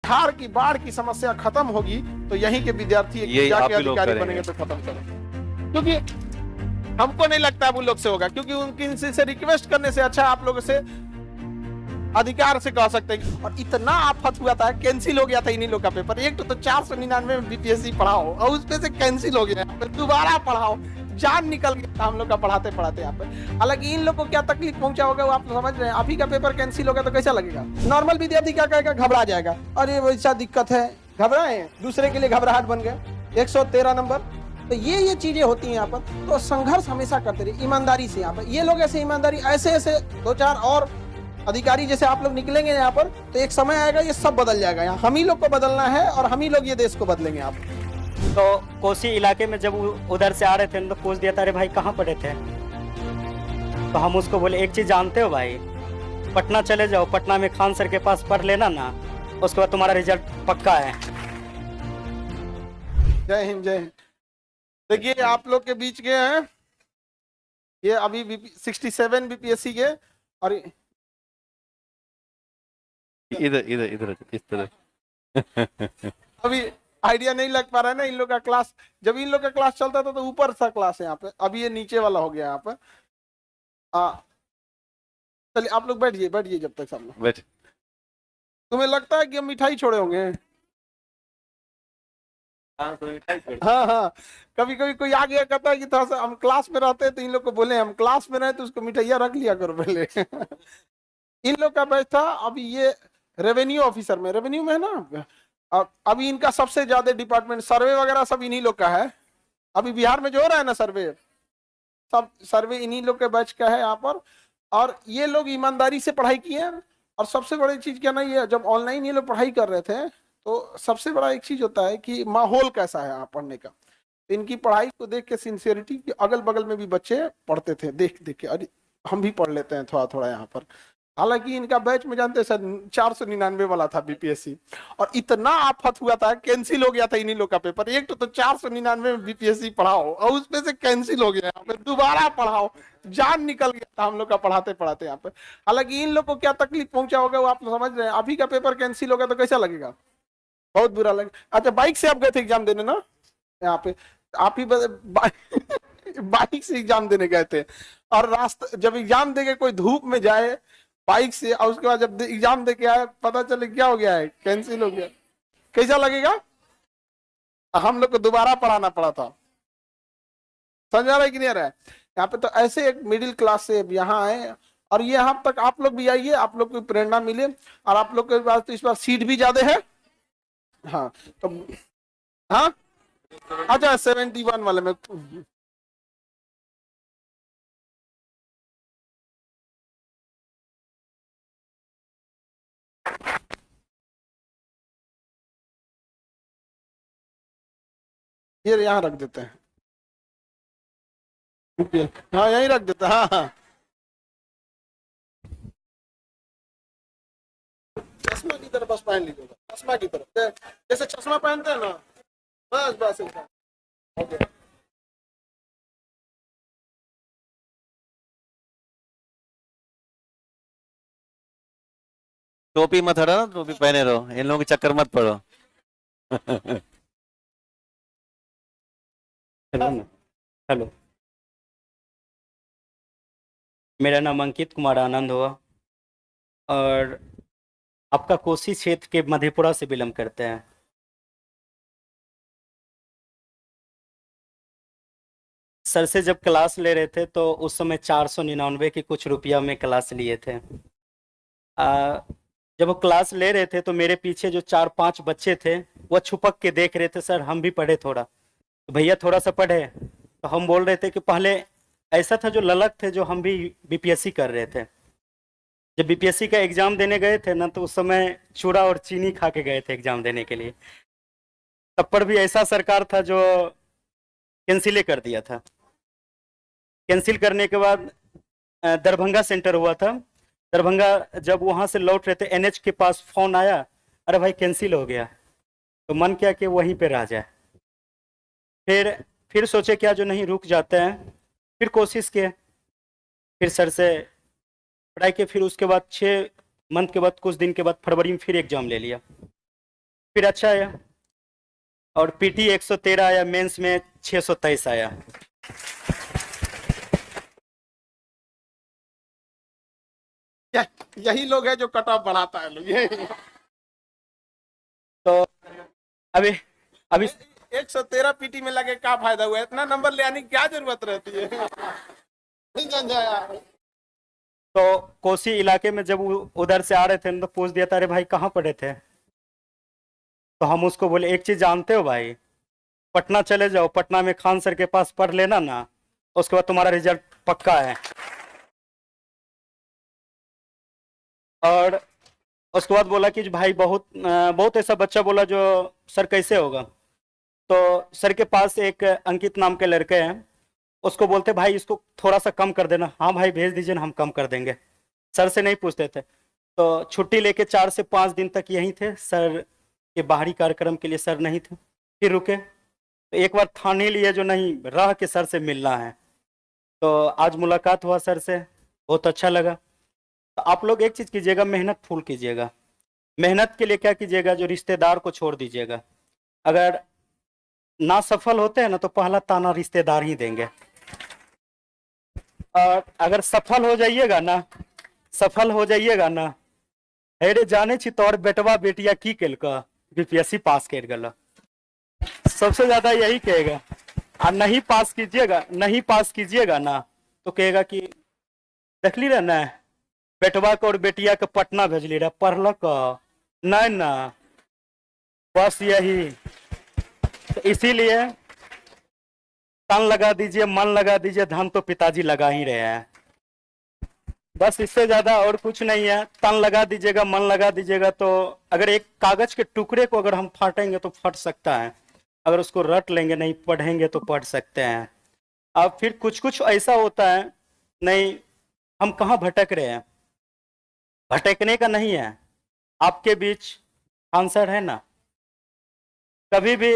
सुखाड़ की बाढ़ की समस्या खत्म होगी तो यहीं के विद्यार्थी जाके अधिकारी बनेंगे तो खत्म करेंगे। क्योंकि हमको नहीं लगता है वो लोग से होगा, क्योंकि उनकी से रिक्वेस्ट करने से अच्छा आप लोगों से अधिकार से कह सकते हैं। और इतना आफत हुआ था, कैंसिल हो गया था इन्हीं लोग का पेपर। एक तो 499 में बीपीएससी पढ़ाओ और उस पे से कैंसिल हो गया, दोबारा पढ़ाओ, जान निकल गया हम लोग का पढ़ाते पढ़ाते यहाँ पे। हालांकि इन लोग को क्या तकलीफ पहुंचा होगा वो आप समझ रहे हैं। अभी का पेपर कैंसिल होगा तो कैसा लगेगा? नॉर्मल विद्यार्थी क्या कहेगा? घबरा जाएगा, अरे वैसा दिक्कत है, घबराए, दूसरे के लिए घबराहट बन गए। 113 नंबर, तो ये चीजें होती हैं यहाँ पर। तो संघर्ष हमेशा करते रहिए ईमानदारी से। यहाँ पर ये लोग ऐसे ईमानदारी, ऐसे ऐसे 2-4 और अधिकारी जैसे आप लोग निकलेंगे यहाँ पर, तो एक समय आएगा ये सब बदल जाएगा। यहाँ हम ही लोग को बदलना है और हम ही लोग ये देश को बदलेंगे। आप तो कोसी इलाके में जब उधर से आ रहे थे तो पूछ दिया था, अरे भाई कहाँ पढ़े थे? तो हम उसको बोले एक चीज जानते हो भाई, पटना चले जाओ, पटना में खान सर के पास पढ़ लेना ना, उसके बाद तुम्हारा रिजल्ट पक्का है। जय हिंद, जय हिंद। देखिए आप लोग के बीच के हैं ये अभी 67 बीपीएससी के, और इधर इधर इधर इस तरह अभी आइडिया नहीं लग पा रहा है ना इन लोग का क्लास। जब इन लोग का क्लास चलता था तो ऊपर सा क्लास है यहाँ पे, अभी ये नीचे वाला हो गया यहाँ पे। चलिए आप लोग बैठिए, बैठिए जब तक सब लोग बैठ। तुम्हें लगता है कि हम मिठाई छोड़े होंगे? हाँ हाँ, कभी कभी कोई आ गया कहता है कि थोड़ा सा हम क्लास में रहते हैं तो इन लोग को बोले हम क्लास में रहे तो उसको मिठाइया रख लिया करो पहले। इन लोग का बैच था अभी ये रेवेन्यू ऑफिसर में, रेवेन्यू में है ना। अभी इनका सबसे ज्यादा डिपार्टमेंट सर्वे वगैरह सब इन्हीं लोग का है। अभी बिहार में जो हो रहा है ना सर्वे, सब सर्वे इन्हीं लोग के बैच का है यहाँ पर। और ये लोग ईमानदारी से पढ़ाई किए हैं। और सबसे बड़ी चीज क्या ना, ये जब ऑनलाइन ये लोग पढ़ाई कर रहे थे तो सबसे बड़ा एक चीज होता है कि माहौल कैसा है आप पढ़ने का। इनकी पढ़ाई को देख के सिंसियरिटी, अगल बगल में भी बच्चे पढ़ते थे देख देख के, अरे हम भी पढ़ लेते हैं थोड़ा थोड़ा यहाँ पर। हालांकि इनका बैच में जानते हैं सर 499 वाला था बीपीएससी, और इतना आफत हुआ था, कैंसिल हो गया था इन्हीं लोग का पेपर। एक तो 499 में बीपीएससी पढ़ाओ और उस पे से कैंसिल हो गया, यहाँ पे दोबारा पढ़ाओ, जान निकल गया था हम लोग का पढ़ाते पढ़ाते यहाँ पे। हालांकि इन लोग को क्या तकलीफ पहुंचा होगा वो आप समझ रहे हैं। अभी का पेपर कैंसिल होगा तो कैसा लगेगा? बहुत बुरा लगे। अच्छा बाइक से आप गए थे एग्जाम देने ना यहाँ पे? आप ही बाइक से एग्जाम देने गए थे, और रास्ता जब एग्जाम देके कोई धूप में जाए बाइक से, और उसके बाद जब एग्जाम देके आए पता चले क्या हो गया है, कैंसिल हो गया, कैसा लगेगा? हम लोग को दोबारा पढ़ाना पड़ा था। समझ आ रहा है कि नहीं आ रहा है? यहाँ पे तो ऐसे एक मिडिल क्लास से यहाँ आए, और ये यहाँ तक आप लोग भी आइए, आप लोग को प्रेरणा मिले। और आप लोग के पास तो इस बार सीट भी ज्यादा है। हाँ तो हाँ अच्छा 71 वाले में ये यहाँ रख देते हैं। हाँ यहीं रख देते हैं। हाँ हाँ, चश्मा की तरफ बस पहन लीजिएगा, चश्मा की तरफ, जैसे चश्मा पहनते हैं ना, बस बस ऐसा। ओके टोपी मत हटाओ, टोपी पहने रहो, इन लोगों के चक्कर मत पड़ो। हेलो, हेलो, मेरा नाम अंकित कुमार आनंद हुआ, और आपका कोसी क्षेत्र के मधेपुरा से बिलोंग करते हैं। सर से जब क्लास ले रहे थे तो उस समय 499 की कुछ रुपया में क्लास लिए थे। जब वो क्लास ले रहे थे तो मेरे पीछे जो 4-5 बच्चे थे वो छुपक के देख रहे थे, सर हम भी पढ़े थोड़ा, तो भैया थोड़ा सा पढ़े। तो हम बोल रहे थे कि पहले ऐसा था, जो ललक थे, जो हम भी बीपीएससी कर रहे थे। जब बीपीएससी का एग्जाम देने गए थे ना, तो उस समय चूड़ा और चीनी खा के गए थे एग्जाम देने के लिए। तब पर भी ऐसा सरकार था जो कैंसिल कर दिया था। कैंसिल करने के बाद दरभंगा सेंटर हुआ था। दरभंगा जब वहां से लौट रहे थे, एनएच के पास फोन आया, अरे भाई कैंसिल हो गया। तो मन किया कि वहीं पे रह जाए। फिर सोचे क्या जो नहीं रुक जाते हैं, फिर कोशिश किए, फिर सर से पढ़ाई के, फिर उसके बाद 6 मंथ के बाद, कुछ दिन के बाद फरवरी में फिर एग्जाम ले लिया। फिर अच्छा आया, और पीटी 113 आया, मेंस में 623 आया। यही लोग है जो कट ऑफ बढ़ाता है लोग, ये तो अभी अभी 113 पीटी में लगे क्या फायदा हुआ, इतना नंबर ले आने की क्या जरूरत रहती है। नहीं समझा यार। तो कोसी इलाके में जब उधर से आ रहे थे तो पूछ दिया था, अरे भाई कहाँ पढ़े थे? तो हम उसको बोले एक चीज जानते हो भाई, पटना चले जाओ, पटना में खान सर के पास पढ़ लेना ना, उसके बाद तुम्हारा रिजल्ट पक्का है। और उसके बाद बोला कि भाई बहुत ऐसा बच्चा बोला जो सर कैसे होगा। तो सर के पास एक अंकित नाम के लड़के हैं, उसको बोलते भाई इसको थोड़ा सा कम कर देना। हाँ भाई भेज दीजिए ना, हम कम कर देंगे। सर से नहीं पूछते थे। तो छुट्टी लेके 4 से 5 दिन तक यहीं थे, सर के बाहरी कार्यक्रम के लिए सर नहीं थे। फिर रुके तो एक बार ठान ही लिए जो नहीं रह के सर से मिलना है। तो आज मुलाकात हुआ सर से, बहुत अच्छा लगा। तो आप लोग एक चीज कीजिएगा, मेहनत फुल कीजिएगा। मेहनत के लिए क्या कीजिएगा, जो रिश्तेदार को छोड़ दीजिएगा। अगर ना सफल होते हैं ना तो पहला ताना रिश्तेदार ही देंगे, और अगर सफल हो जाइएगा ना, सफल हो जाइएगा ना, हेरे जाने छी तोर बेटवा बेटिया की केलका, बीपीएससी पास कर गला, सबसे ज्यादा यही कहेगा। और नहीं पास कीजिएगा, नहीं पास कीजिएगा ना तो कहेगा कि देखली रहे ना बेटवा को और बेटिया के पटना भेजली रहे, पढ़लक नहीं ना, बस यही। तो इसीलिए तन लगा दीजिए, मन लगा दीजिए, धन तो पिताजी लगा ही रहे हैं। बस इससे ज्यादा और कुछ नहीं है। तन लगा दीजिएगा, मन लगा दीजिएगा। तो अगर एक कागज के टुकड़े को अगर हम फाटेंगे तो फट सकता है, अगर उसको रट लेंगे, नहीं पढ़ेंगे तो पढ़ सकते हैं। अब फिर कुछ कुछ ऐसा होता है, नहीं हम कहाँ भटक रहे हैं, भटकने का नहीं है। आपके बीच आंसर है ना। कभी भी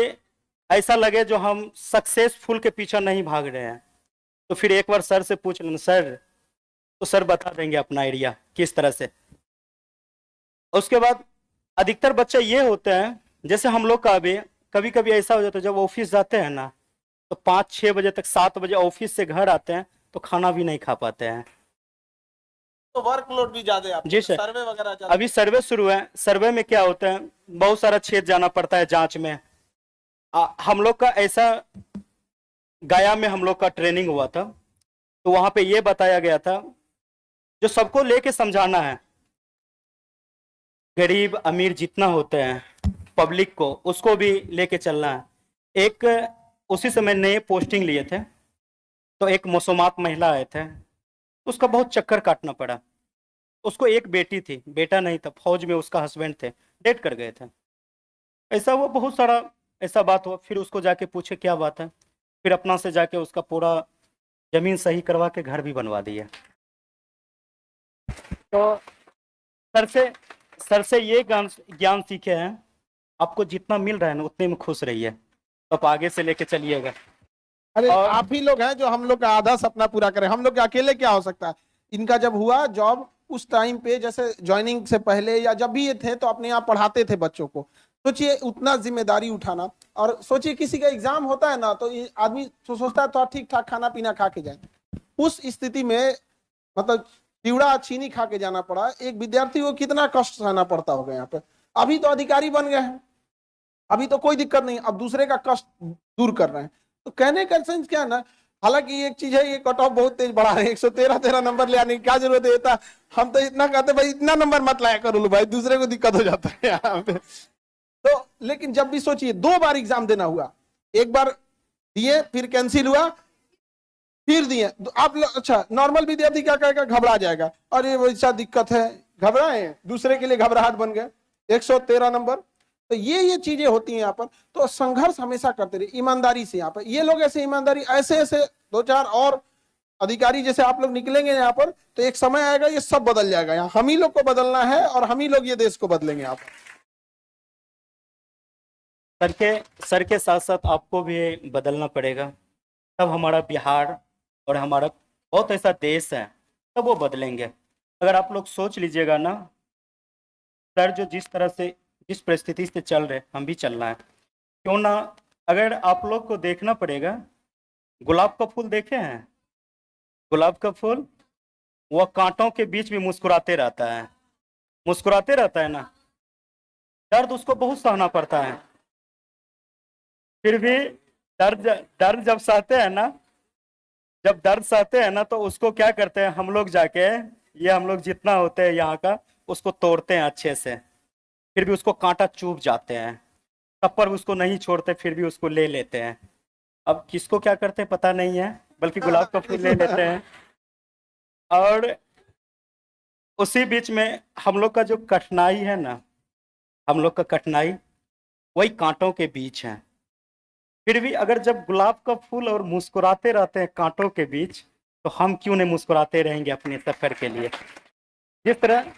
ऐसा लगे जो हम सक्सेसफुल के पीछे नहीं भाग रहे हैं, तो फिर एक बार सर से पूछ लेना, सर, तो सर बता देंगे अपना एरिया किस तरह से। उसके बाद अधिकतर बच्चे ये होते हैं, जैसे हम लोग का भी कभी कभी ऐसा हो जाता है, जब ऑफिस जाते हैं ना तो 5-6 बजे तक, 7 बजे ऑफिस से घर आते हैं तो खाना भी नहीं खा पाते हैं। तो वर्कलोड भी ज्यादा है आपको, जी सर। सर्वे वगैरह ज्यादा। अभी सर्वे शुरू है। सर्वे में क्या होता है, बहुत सारा क्षेत्र जाना पड़ता है जांच में। हम लोग का ऐसा, गया में हम लोग का ट्रेनिंग हुआ था, तो वहां पे ये बताया गया था, जो सबको लेके समझाना है, गरीब अमीर जितना होते हैं, पब्लिक को उसको भी लेके चलना है। एक उसी समय नए पोस्टिंग लिए थे, तो एक मौसमात महिला आए थे, उसका बहुत चक्कर काटना पड़ा। उसको एक बेटी थी, बेटा नहीं था, फौज में उसका हस्बैंड थे, डेट कर गए थे। ऐसा हुआ, बहुत सारा ऐसा बात हुआ। फिर उसको जाके पूछे क्या बात है, फिर अपना से जाके उसका पूरा जमीन सही करवा के घर भी बनवा दिया। तो सर से ये ज्ञान सीखे हैं, आपको जितना मिल रहा है ना उतने में खुश रहिए, तो आप आगे से लेके चलिएगा। अरे आप ही लोग हैं जो हम लोग का आधा सपना पूरा करें। हम लोग के अकेले क्या हो सकता है। इनका जब हुआ जॉब, उस टाइम पे जैसे ज्वाइनिंग से पहले या जब भी ये थे तो अपने यहाँ पढ़ाते थे बच्चों को। सोचिए उतना जिम्मेदारी उठाना, और सोचिए किसी का एग्जाम होता है ना तो आदमी सोचता है तो ठीक ठाक खाना पीना खा के जाए। उस स्थिति में मतलब चिवड़ा चीनी खा के जाना पड़ा। एक विद्यार्थी को कितना कष्ट सहना पड़ता होगा यहाँ पे। अभी तो अधिकारी बन गए हैं, अभी तो कोई दिक्कत नहीं, अब दूसरे का कष्ट दूर कर रहे हैं। तो कहने का सेंस क्या है ना, हालांकि एक चीज है, ये कट ऑफ बहुत तेज बढ़ा है। 113 नंबर ले आने की क्या जरूरत है। था हम तो इतना कहते भाई इतना नंबर मत लाया करो भाई, दूसरे को दिक्कत हो जाता है यहाँ पे। तो लेकिन जब भी सोचिए 2 बार एग्जाम देना हुआ, एक बार दिए फिर कैंसिल हुआ, फिर दिए। तो आप अच्छा नॉर्मल विद्यार्थी क्या कहेगा, घबरा जाएगा, अरे वैसा दिक्कत है, घबराए, दूसरे के लिए घबराहट बन गए। 113 नंबर। तो ये चीजें होती हैं यहाँ पर। तो संघर्ष हमेशा करते रहिए ईमानदारी से। यहाँ पर ये लोग ऐसे ईमानदारी, ऐसे 2-4 और अधिकारी जैसे आप लोग निकलेंगे यहाँ पर, तो एक समय आएगा ये सब बदल जाएगा। यहाँ हम ही लोग को बदलना है और हम ही लोग ये देश को बदलेंगे यहाँ पर। सर के साथ साथ आपको भी बदलना पड़ेगा, तब हमारा बिहार और हमारा बहुत ऐसा देश है, तब वो बदलेंगे। अगर आप लोग सोच लीजिएगा ना, सर जो जिस तरह से जिस परिस्थिति से चल रहे हम भी चलना है। क्यों ना, अगर आप लोग को देखना पड़ेगा, गुलाब का फूल देखे हैं? गुलाब का फूल वह कांटों के बीच भी मुस्कुराते रहता है, मुस्कुराते रहता है ना। दर्द उसको बहुत सहना पड़ता है, फिर भी दर्द जब सहते हैं ना, जब दर्द सहते हैं ना, तो उसको क्या करते हैं हम लोग जाके, ये हम लोग जितना होते हैं यहाँ का, उसको तोड़ते हैं अच्छे से, फिर भी उसको कांटा चुभ जाते हैं, तब पर उसको नहीं छोड़ते, फिर भी उसको ले लेते हैं। अब किसको क्या करते हैं पता नहीं है, बल्कि गुलाब का फूल ले लेते हैं। और उसी बीच में हम लोग का जो कठिनाई है ना, हम लोग का कठिनाई वही कांटों के बीच है। फिर भी अगर जब गुलाब का फूल और मुस्कुराते रहते हैं कांटों के बीच, तो हम क्यों नहीं मुस्कुराते रहेंगे अपने सफर के लिए। जिस तरह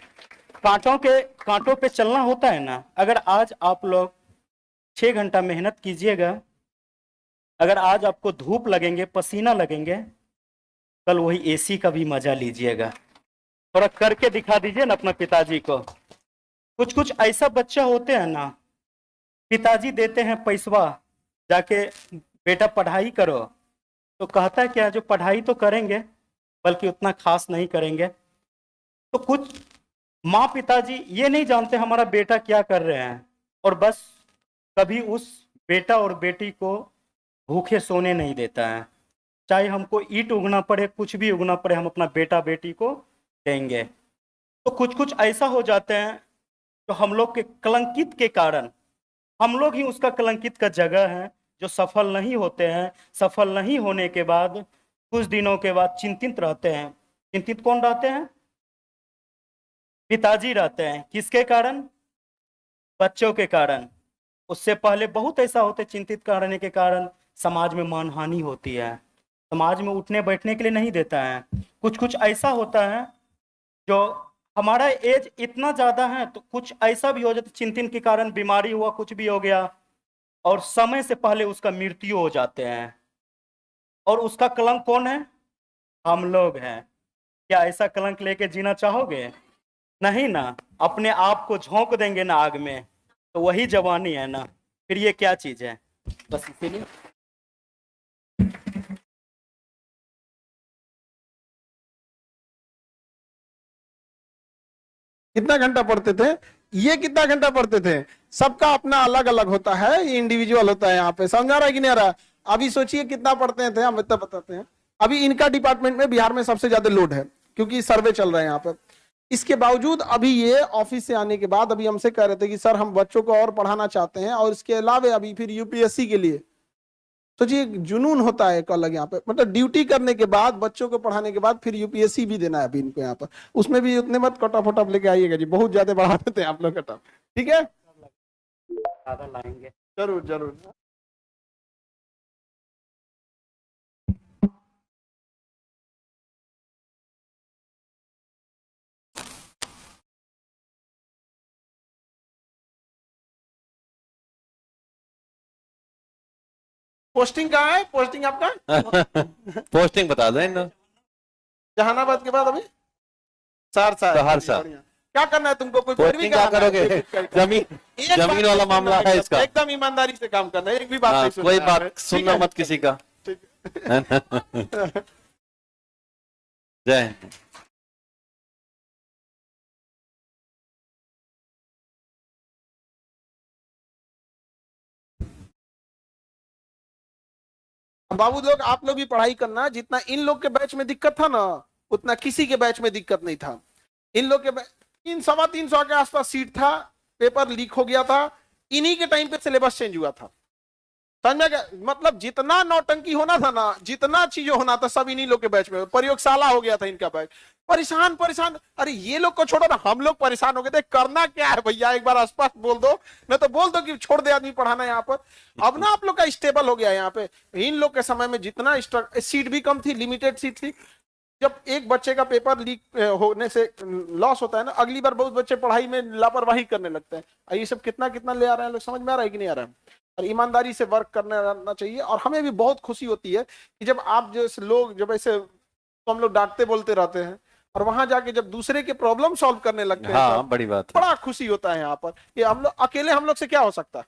कांटों पे चलना होता है ना, अगर आज आप लोग 6 घंटा मेहनत कीजिएगा, अगर आज आपको धूप लगेंगे, पसीना लगेंगे, कल वही एसी का भी मजा लीजिएगा। थोड़ा करके दिखा दीजिए ना अपना पिताजी को। कुछ कुछ ऐसा बच्चा होते हैं ना, पिताजी देते हैं पैसवा, जाके बेटा पढ़ाई करो, तो कहता है क्या, जो पढ़ाई तो करेंगे बल्कि उतना खास नहीं करेंगे। तो कुछ माँ पिताजी ये नहीं जानते हमारा बेटा क्या कर रहे हैं, और बस कभी उस बेटा और बेटी को भूखे सोने नहीं देता है। चाहे हमको ईंट उगना पड़े, कुछ भी उगना पड़े, हम अपना बेटा बेटी को देंगे। तो कुछ कुछ ऐसा हो जाते हैं, तो हम लोग के कलंकित के कारण, हम लोग ही उसका कलंकित का जगह है, जो सफल नहीं होते हैं। सफल नहीं होने के बाद कुछ दिनों के बाद चिंतित रहते हैं। चिंतित कौन रहते हैं? पिताजी रहते हैं। किसके कारण? बच्चों के कारण। उससे पहले बहुत ऐसा होते, चिंतित करने के कारण समाज में मानहानि होती है, समाज में उठने बैठने के लिए नहीं देता है। कुछ कुछ ऐसा होता है, जो हमारा एज इतना ज्यादा है, तो कुछ ऐसा भी हो जाता, चिंतन के कारण बीमारी हुआ, कुछ भी हो गया, और समय से पहले उसका मृत्यु हो जाते हैं। और उसका कलंक कौन है? हम लोग हैं। क्या ऐसा कलंक लेके जीना चाहोगे? नहीं ना। अपने आप को झोंक देंगे ना आग में, तो वही जवानी है ना। फिर ये क्या चीज है? बस इसीलिए कितना घंटा पढ़ते थे? ये कितना घंटा पढ़ते थे? सबका अपना अलग अलग होता है, ये इंडिविजुअल होता है। यहाँ पे समझा रहा है कि नहीं आ रहा? अभी सोचिए कितना पढ़ते थे, हम इतना बताते हैं। अभी इनका डिपार्टमेंट में बिहार में सबसे ज्यादा लोड है, क्योंकि सर्वे चल रहा है यहाँ पे। इसके बावजूद अभी ये ऑफिस से आने के बाद अभी हमसे कह रहे थे कि सर हम बच्चों को और पढ़ाना चाहते हैं, और इसके अलावा अभी फिर यूपीएससी के लिए। सोचिए जुनून होता है एक अलग यहाँ पे, मतलब ड्यूटी करने के बाद, बच्चों को पढ़ाने के बाद फिर यूपीएससी भी देना है अभी इनको यहाँ पर। उसमें भी उतने मत कट ऑफ लेके आइएगा जी, बहुत ज्यादा बढ़ा देते हैं आप लोग कट ऑफ। ठीक है, ज्यादा लाएंगे। जरूर जरूर। पोस्टिंग कहाँ है? पोस्टिंग आपका पोस्टिंग बता दो इन। जहानाबाद के बाद अभी सहरसा है। सहरसा। बढ़िया। क्या करना है तुमको? कोई पोस्टिंग क्या करोगे? जमीन एक जमीन बात वाला नहीं मामला सुनना है है, इसका। एकदम ईमानदारी से काम करना है, एक भी बात हाँ, नहीं सुनना कोई है। बात ठीक सुनना है? मत किसी का। ठीक है। जय हिंद। बाबू लोग, आप लोग भी पढ़ाई करना। जितना इन लोग के बैच में दिक्कत था ना, उतना किसी के बैच में दिक्कत नहीं था। इन लोग के 300 के आसपास सीट था, पेपर लीक हो गया था, इन्हीं के टाइम पे सिलेबस चेंज हुआ था। समझ में गया? मतलब जितना नौटंकी होना था ना, जितना चीजें होना था, सब इन्हीं लोग के बैच में। प्रयोगशाला हो गया था इनका बैच। परेशान परेशान, अरे ये लोग को छोड़ो ना, हम लोग परेशान हो गए थे। करना क्या है भैया, एक बार आसपास बोल दो, नहीं तो बोल दो कि छोड़ दे आदमी पढ़ाना यहाँ पर। अब ना आप लोग का स्टेबल हो गया यहाँ पे। इन लोग के समय में जितना सीट भी कम थी, लिमिटेड सीट थी। जब एक बच्चे का पेपर लीक होने से लॉस होता है ना, अगली बार बहुत बच्चे पढ़ाई में लापरवाही करने लगते हैं। ये सब कितना कितना ले आ रहे हैं लोग, समझ में आ रहा है कि नहीं आ रहा है? और ईमानदारी से वर्क करना चाहिए। और हमें भी बहुत खुशी होती है कि जब आप जैसे लोग, जब ऐसे तो हम लोग डांटते बोलते रहते हैं, और वहां जाके जब दूसरे के प्रॉब्लम सॉल्व करने लगते हैं हाँ तब बड़ी बात है। बड़ा खुशी होता है यहाँ पर। ये हम लोग अकेले, हम लोग से क्या हो सकता है?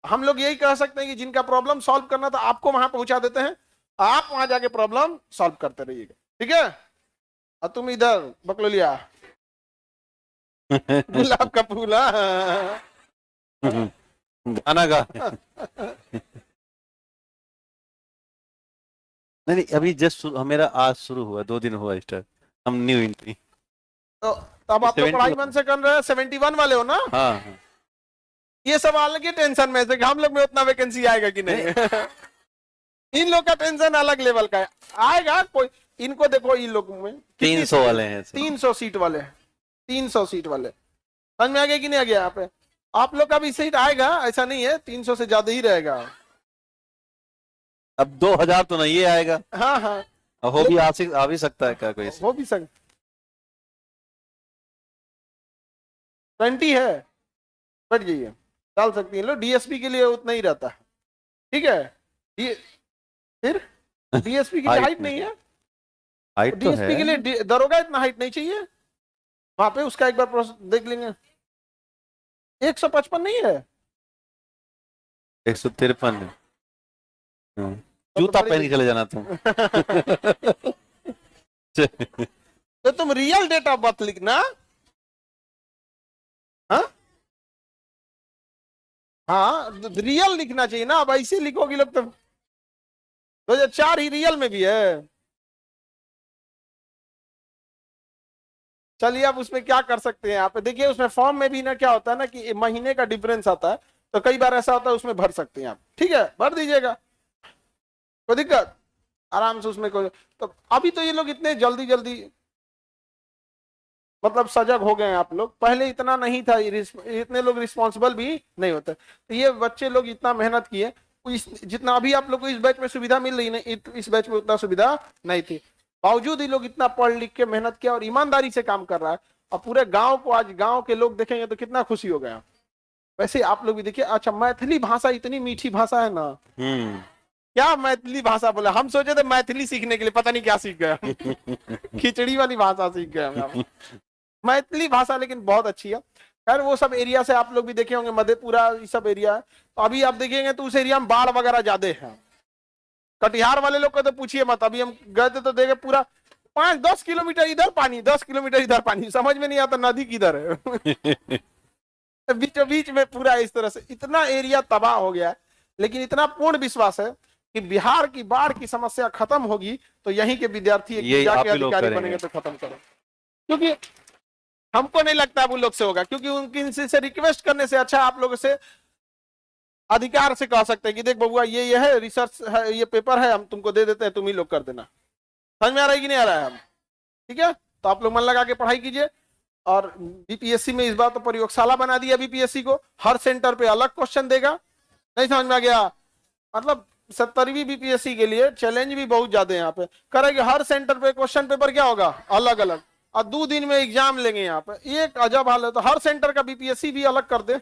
हम लोग यही कह सकते हैं कि जिनका प्रॉब्लम सॉल्व करना था आपको वहां पहुंचा देते हैं, आप वहां जाके प्रॉब्लम सॉल्व करते रहिएगा, ठीक है? और तुम इधर बकलोलिया गुलाब का फूल। हाँ। गाना गा। नहीं अभी जस्ट मेरा आज शुरू हुआ, 2 दिन हुआ स्टार्ट, हम न्यू एंट्री। तो तब आप तो 70 पढ़ाई मन से कर रहे हैं, 71 वाले हो ना? हाँ हाँ। ये सब अलग ही टेंशन में से कि हम लोग में उतना वैकेंसी आएगा कि नहीं। इन लोग का टेंशन अलग लेवल का है, आएगा कोई। इनको देखो, इन लोग में 300 वाले हैं। 300 सीट वाले हैं, 300 सीट वाले। समझ में आ गया कि नहीं आ गया? यहाँ पे आप लोग का भी सीट आएगा, ऐसा नहीं है, 300 से ज्यादा ही रहेगा। अब 2000 तो नहीं आएगा। हाँ हाँ, हो भी आ भी सकता है क्या कोई? हो भी सकता। 20 है, बैठ जाइए, डाल सकती है। लो डीएसपी के लिए उतना ही रहता है, ठीक है? फिर डीएसपी की हाइट नहीं है, हाइट तो डीएसपी के है। लिए दरोगा इतना हाइट नहीं चाहिए। वहां पे उसका एक बार प्रोसेस देख लेंगे। 155 नहीं है, 153 है। जूता पहन के चले जाना तुम। तो तुम रियल डेट ऑफ बर्थ लिखना। हाँ हाँ, रियल लिखना चाहिए ना। अब ऐसे लिखोगे लोग तो 2004 ही रियल में भी है। चलिए, अब उसमें क्या कर सकते हैं? यहाँ पे देखिए, उसमें फॉर्म में भी ना क्या होता है ना कि महीने का डिफरेंस आता है, तो कई बार ऐसा होता है उसमें भर सकते हैं आप, ठीक है? भर दीजिएगा, कोई दिक्कत, आराम से उसमें कोई। तो अभी तो ये लोग इतने जल्दी जल्दी मतलब सजग हो गए हैं आप लोग, पहले इतना नहीं था, इतने लोग रिस्पॉन्सिबल भी नहीं होते। तो ये बच्चे लोग इतना मेहनत किए, जितना अभी आप लोग को इस बैच में सुविधा मिल रही है, इस बैच में उतना सुविधा नहीं थी। बावजूद ही लोग इतना पढ़ लिख के मेहनत किया और ईमानदारी से काम कर रहा है, और पूरे गांव को आज गांव के लोग देखेंगे तो कितना खुशी हो गया। वैसे आप लोग भी देखिए। अच्छा, मैथिली भाषा इतनी मीठी भाषा है ना, क्या मैथिली भाषा बोला। हम सोचे थे मैथिली सीखने के लिए, पता नहीं क्या सीख गया। खिचड़ी वाली भाषा सीख गया मैथिली भाषा, लेकिन बहुत अच्छी है। खैर, वो सब एरिया से आप लोग भी देखे होंगे, मधेपुरा ये सब एरिया है। तो अभी आप देखेंगे तो उस एरिया में बाढ़ वगैरह ज्यादा है। कटिहार वाले लोग को तो पूछिए मत। अभी हम गए थे तो देखे पूरा 5-10 किलोमीटर इधर पानी, 10 किलोमीटर इधर पानी, समझ में नहीं आता नदी किधर है। बीचों बीच में पूरा इस तरह से इतना एरिया तबाह हो गया है। लेकिन इतना पूर्ण विश्वास है कि बिहार की बाढ़ की समस्या खत्म होगी तो यहीं के विद्यार्थी जाके अधिकारी बनेंगे तो खत्म करो। क्योंकि हमको नहीं लगता वो लोग से होगा, क्योंकि उनकी से रिक्वेस्ट करने से अच्छा आप लोगों से अधिकार से कह सकते हैं कि देख बबुआ, ये है रिसर्च है, ये पेपर है, हम तुमको दे देते हैं, तुम ही लोग कर देना। समझ में आ रहा है कि नहीं आ रहा है? हम ठीक है, तो आप लोग मन लगा के पढ़ाई कीजिए। और बीपीएससी में इस बार तो प्रयोगशाला बना दिया बीपीएससी को, हर सेंटर पे अलग क्वेश्चन देगा। नहीं समझ में आ गया? मतलब 70वीं बीपीएससी के लिए चैलेंज भी बहुत ज्यादा है यहाँ पे। करेंगे हर सेंटर पे क्वेश्चन पेपर क्या होगा, अलग अलग, और 2 दिन में एग्जाम लेंगे यहाँ पे। एक अजब हाल है। तो हर सेंटर का बीपीएससी भी अलग कर दे।